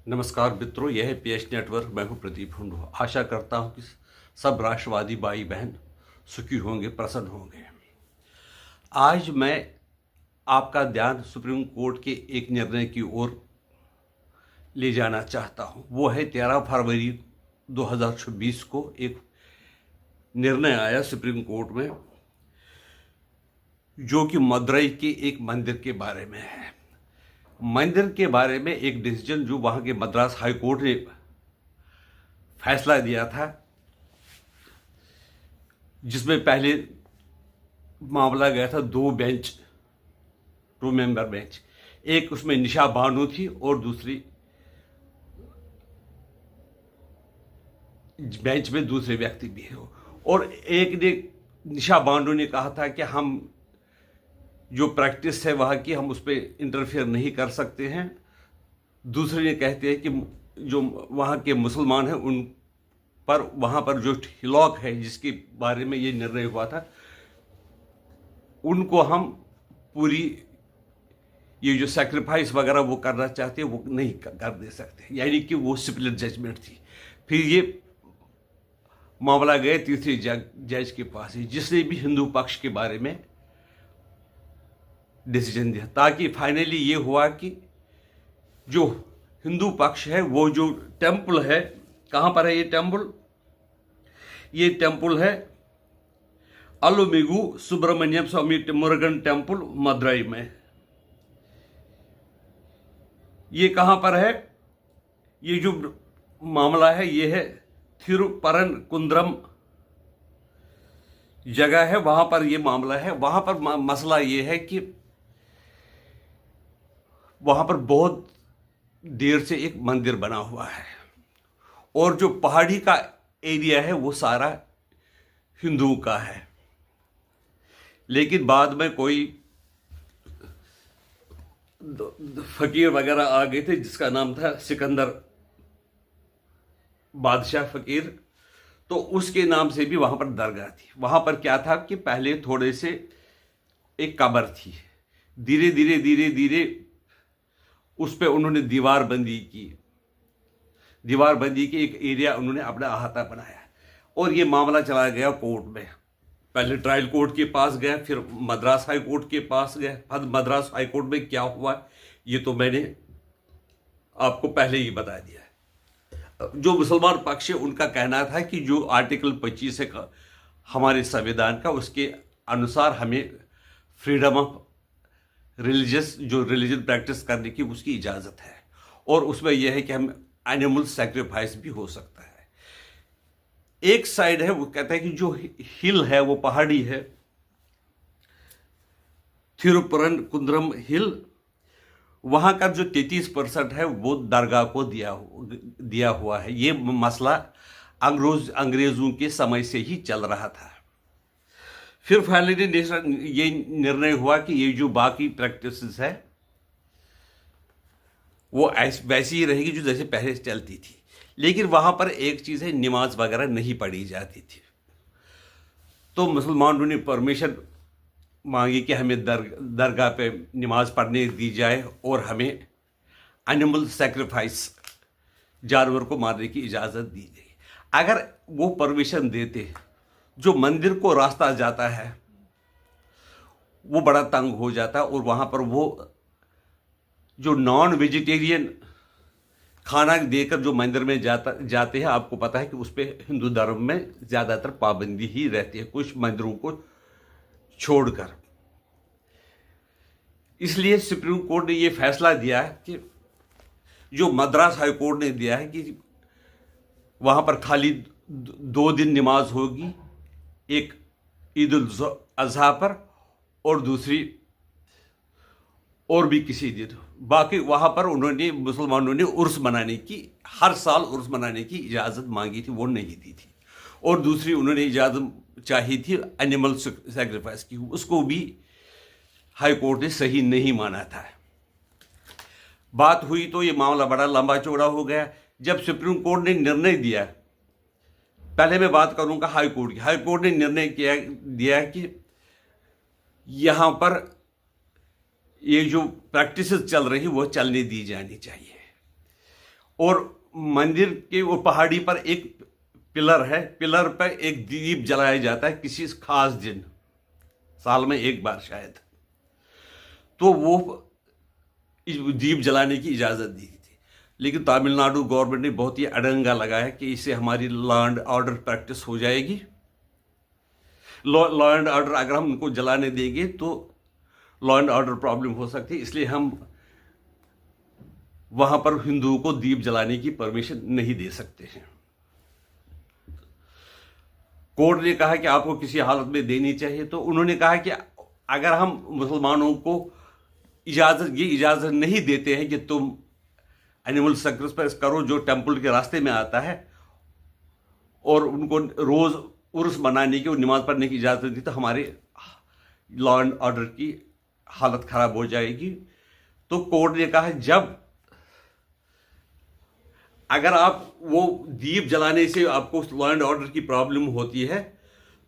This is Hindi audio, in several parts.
नमस्कार मित्रों, यह है पीएच नेटवर्क। मैं हूं प्रदीप हुंडो। आशा करता हूं कि सब राष्ट्रवादी भाई बहन सुखी होंगे, प्रसन्न होंगे। आज मैं आपका ध्यान सुप्रीम कोर्ट के एक निर्णय की ओर ले जाना चाहता हूं। वो है 13 फरवरी 2026 को एक निर्णय आया सुप्रीम कोर्ट में, जो कि मदुरई के एक मंदिर के बारे में है। मंदिर के बारे में एक डिसीजन जो वहां के मद्रास हाई कोर्ट ने फैसला दिया था, जिसमें पहले मामला गया था टू मेंबर बेंच। एक उसमें निशा बानो थी और दूसरी बेंच में दूसरे व्यक्ति भी हो। और एक ने निशा बानो ने कहा था कि हम जो प्रैक्टिस है वहाँ की, हम उस पर इंटरफेयर नहीं कर सकते हैं। दूसरे ने कहते हैं कि जो वहाँ के मुसलमान हैं उन पर, वहाँ पर जो हिलॉक है जिसके बारे में ये निर्णय हुआ था, उनको हम पूरी ये जो सेक्रीफाइस वगैरह वो करना चाहते हैं वो नहीं कर दे सकते, यानी कि वो स्प्लिट जजमेंट थी। फिर ये मामला गए तीसरे जज के पास, जिसने भी हिंदू पक्ष के बारे में डिसीजन दिया, ताकि फाइनली ये हुआ कि जो हिंदू पक्ष है, वो जो टेम्पल है, कहाँ पर है ये टेम्पल? ये टेम्पल है अलुमिगु सुब्रमण्यम स्वामी मुरुगन टेम्पल, मदुरई में। ये कहाँ पर है? ये जो मामला है ये है थिरुपरनकुंद्रम जगह है, वहां पर ये मामला है। वहां पर मसला ये है कि वहां पर बहुत देर से एक मंदिर बना हुआ है और जो पहाड़ी का एरिया है वो सारा हिंदुओं का है। लेकिन बाद में कोई फकीर वगैरह आ गए थे जिसका नाम था सिकंदर बादशाह फकीर, तो उसके नाम से भी वहां पर दरगाह थी। वहां पर क्या था कि पहले थोड़े से एक कब्र थी, धीरे धीरे धीरे धीरे उस पर उन्होंने दीवारबंदी की एक एरिया उन्होंने अपना अहाता बनाया और ये मामला चला गया कोर्ट में। पहले ट्रायल कोर्ट के पास गया, फिर मद्रास हाई कोर्ट के पास गया। अब मद्रास हाई कोर्ट में क्या हुआ ये तो मैंने आपको पहले ही बता दिया है। जो मुसलमान पक्ष है उनका कहना था कि जो आर्टिकल 25 है हमारे संविधान का, उसके अनुसार हमें फ्रीडम ऑफ रिलीजन प्रैक्टिस करने की उसकी इजाज़त है, और उसमें यह है कि हम एनिमल सेक्रीफाइस भी हो सकता है। एक साइड है वो कहता है कि जो हिल है वो पहाड़ी है, थिरुपरनकुंद्रम हिल, वहां का जो 33% है वो दरगाह को दिया हुआ है। ये मसला अंग्रेजों के समय से ही चल रहा था। फिर फाइनली ये निर्णय हुआ कि ये जो बाकी प्रैक्टिसेस है वो वैसी ही रहेगी जो जैसे पहले चलती थी। लेकिन वहां पर एक चीज़ है, नमाज वगैरह नहीं पढ़ी जाती थी। तो मुसलमानों ने परमिशन मांगी कि हमें दरगाह पे नमाज पढ़ने दी जाए और हमें एनिमल सेक्रीफाइस, जानवर को मारने की इजाज़त दी गई। अगर वो परमिशन देते, जो मंदिर को रास्ता जाता है वो बड़ा तंग हो जाता और वहाँ पर वो जो नॉन वेजिटेरियन खाना देकर जो मंदिर में जाते हैं, आपको पता है कि उस पर हिंदू धर्म में ज़्यादातर पाबंदी ही रहती है, कुछ मंदिरों को छोड़कर। इसलिए सुप्रीम कोर्ट ने ये फैसला दिया है कि जो मद्रास हाई कोर्ट ने दिया है कि वहाँ पर खाली 2 दिन नमाज होगी, एक ईद उल अजहा पर और दूसरी और भी किसी दिन। बाकी वहाँ पर उन्होंने, मुसलमानों ने उर्स मनाने की, हर साल उर्स मनाने की इजाज़त मांगी थी, वो नहीं दी थी। और दूसरी उन्होंने इजाज़त चाही थी एनिमल सेक्रीफाइस की, उसको भी हाई कोर्ट ने सही नहीं माना था। बात हुई तो ये मामला बड़ा लंबा चौड़ा हो गया। जब सुप्रीम कोर्ट ने निर्णय दिया, पहले मैं बात करूंगा हाई कोर्ट की। हाई कोर्ट ने निर्णय दिया कि यहां पर ये जो प्रैक्टिसेस चल रही वो चलने दी जानी चाहिए। और मंदिर के वो पहाड़ी पर एक पिलर है, पिलर पर एक दीप जलाया जाता है किसी खास दिन, साल में एक बार शायद। तो वो दीप जलाने की इजाज़त दी थी, लेकिन तमिलनाडु गवर्नमेंट ने बहुत ही अड़ंगा लगाया कि इससे हमारी लॉ एंड ऑर्डर प्रैक्टिस हो जाएगी। लॉ एंड ऑर्डर अगर हम उनको जलाने देंगे तो लॉ एंड ऑर्डर प्रॉब्लम हो सकती है, इसलिए हम वहां पर हिंदुओं को दीप जलाने की परमिशन नहीं दे सकते हैं। कोर्ट ने कहा कि आपको किसी हालत में देनी चाहिए, तो उन्होंने कहा कि अगर हम मुसलमानों को ये इजाज़त नहीं देते हैं कि तुम एनिमल सेक्रिफाइस करो जो टेम्पल के रास्ते में आता है, और उनको रोज़ उर्स मनाने की और नमाज पढ़ने की इजाज़त दी, तो हमारे लॉ एंड ऑर्डर की हालत ख़राब हो जाएगी। तो कोर्ट ने कहा जब अगर आप वो दीप जलाने से आपको लॉ एंड ऑर्डर की प्रॉब्लम होती है,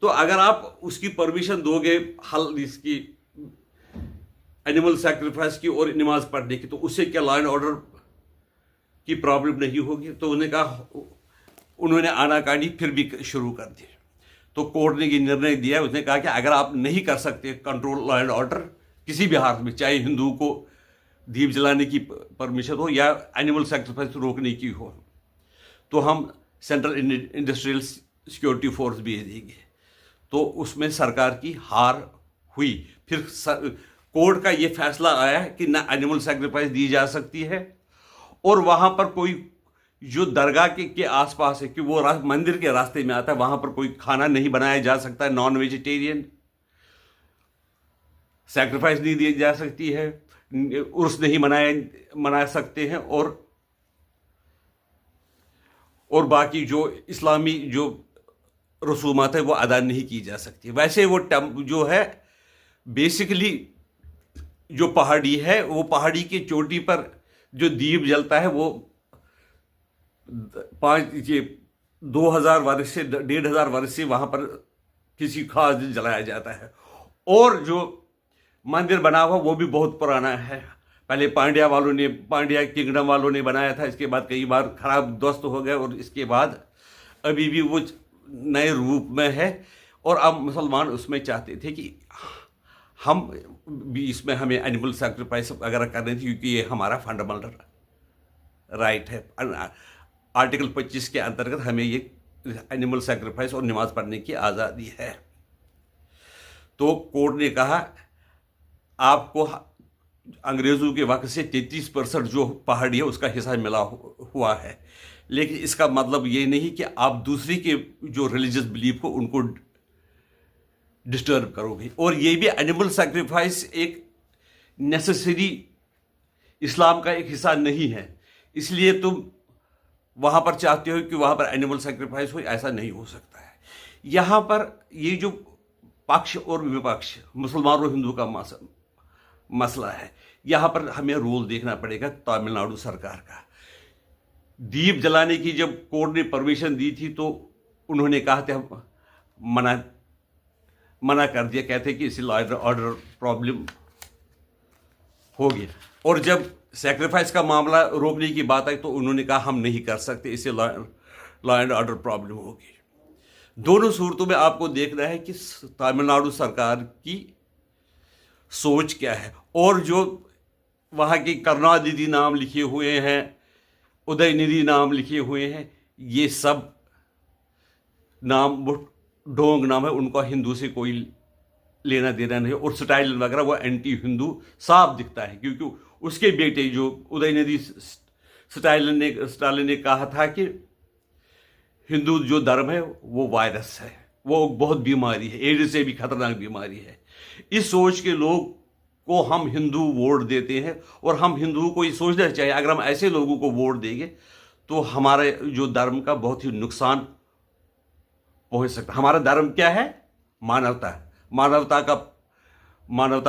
तो अगर आप उसकी परमिशन दोगे हल इसकी एनिमल सैक्रिफाइस की और नमाज पढ़ने की, तो उससे क्या लॉ एंड ऑर्डर की प्रॉब्लम नहीं होगी। तो उन्होंने आनाकानी फिर भी शुरू कर दी। तो कोर्ट ने ये निर्णय दिया, उसने कहा कि अगर आप नहीं कर सकते कंट्रोल लॉ एंड ऑर्डर किसी भी हालत में, चाहे हिंदुओं को दीप जलाने की परमिशन हो या एनिमल सैक्रिफाइस रोकने की हो, तो हम सेंट्रल इंडस्ट्रियल सिक्योरिटी फोर्स भेज देंगे। तो उसमें सरकार की हार हुई। फिर कोर्ट का ये फैसला आया कि ना एनिमल सैक्रिफाइस दी जा सकती है, और वहां पर कोई जो दरगाह के आसपास है कि वो मंदिर के रास्ते में आता है, वहां पर कोई खाना नहीं बनाया जा सकता है, नॉन वेजिटेरियन सैक्रिफाइस नहीं दी जा सकती है, उर्स नहीं मना सकते हैं, और बाकी जो इस्लामी जो रसूमात है वो अदा नहीं की जा सकती। वैसे वो जो है बेसिकली जो पहाड़ी है, वो पहाड़ी की चोटी पर जो दीप जलता है वो 2000 वर्ष से 1500 वर्ष से वहां पर किसी खास दिन जलाया जाता है। और जो मंदिर बना हुआ वो भी बहुत पुराना है, पहले पांड्या किंगडम वालों ने बनाया था, इसके बाद कई बार खराब ध्वस्त हो गए, और इसके बाद अभी भी वो नए रूप में है। और अब मुसलमान उसमें चाहते थे कि हम भी इसमें हमें एनिमल सैक्रिफाइस वगैरह करनी थी, क्योंकि ये हमारा फंडामेंटल राइट है। आर्टिकल 25 के अंतर्गत हमें ये एनिमल सैक्रिफाइस और नमाज पढ़ने की आज़ादी है। तो कोर्ट ने कहा आपको अंग्रेज़ों के वक्त से 33% जो पहाड़ी है उसका हिस्सा मिला हुआ है, लेकिन इसका मतलब ये नहीं कि आप दूसरी के जो रिलीजियस बिलीफ को उनको डिस्टर्ब करोगे। और ये भी एनिमल सैक्रिफाइस एक नेसेसरी इस्लाम का एक हिस्सा नहीं है, इसलिए तुम वहाँ पर चाहते हो कि वहाँ पर एनिमल सैक्रिफाइस हो, ऐसा नहीं हो सकता है। यहाँ पर ये जो पक्ष और विपक्ष मुसलमान और हिंदू का मसला है, यहाँ पर हमें रोल देखना पड़ेगा तमिलनाडु सरकार का। दीप जलाने की जब कोर्ट ने परमिशन दी थी तो उन्होंने कहा था मना कर दिया, कहते कि इससे लॉ एंड ऑर्डर प्रॉब्लम होगी। और जब सैक्रिफाइस का मामला रोकने की बात आई तो उन्होंने कहा हम नहीं कर सकते, इससे लॉ एंड ऑर्डर प्रॉब्लम होगी। दोनों सूरतों में आपको देखना है कि तमिलनाडु सरकार की सोच क्या है। और जो वहाँ की करुणानिधि नाम लिखे हुए हैं, उदयनिधि नाम लिखे हुए हैं, ये सब नाम ढोंग नाम है, उनका हिंदू से कोई लेना देना नहीं। और स्टालिन वगैरह वो एंटी हिंदू साफ दिखता है, क्योंकि उसके बेटे जो उदयनिधि स्टालिन ने कहा था कि हिंदू जो धर्म है वो वायरस है, वो बहुत बीमारी है, एड्स से भी खतरनाक बीमारी है। इस सोच के लोग को हम हिंदू वोट देते हैं, और हम हिंदुओं को ये सोचना चाहिए अगर हम ऐसे लोगों को वोट देंगे तो हमारे जो धर्म का बहुत ही नुकसान पहुंच सकता है। हमारा धर्म क्या है? मानवता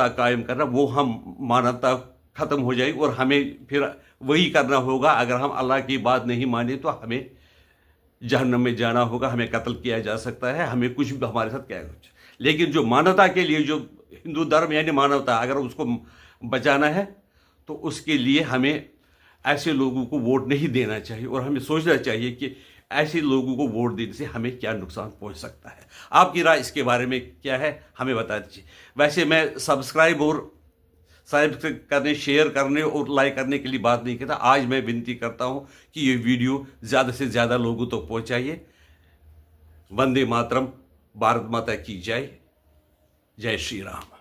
कायम करना। वो हम मानवता खत्म हो जाएगी और हमें फिर वही करना होगा। अगर हम अल्लाह की बात नहीं माने तो हमें जहन्नम में जाना होगा, हमें कत्ल किया जा सकता है, हमें कुछ भी हमारे साथ क्या कुछ। लेकिन जो मानवता के लिए, जो हिंदू धर्म यानी मानवता, अगर उसको बचाना है तो उसके लिए हमें ऐसे लोगों को वोट नहीं देना चाहिए और हमें सोचना चाहिए कि ऐसे लोगों को वोट देने से हमें क्या नुकसान पहुंच सकता है। आपकी राय इसके बारे में क्या है, हमें बता दीजिए। वैसे मैं सब्सक्राइब करने, शेयर करने और लाइक करने के लिए बात नहीं करता। आज मैं विनती करता हूं कि ये वीडियो ज़्यादा से ज़्यादा लोगों तक पहुंचाइए। वंदे मातरम। भारत माता की जय। जय श्री राम।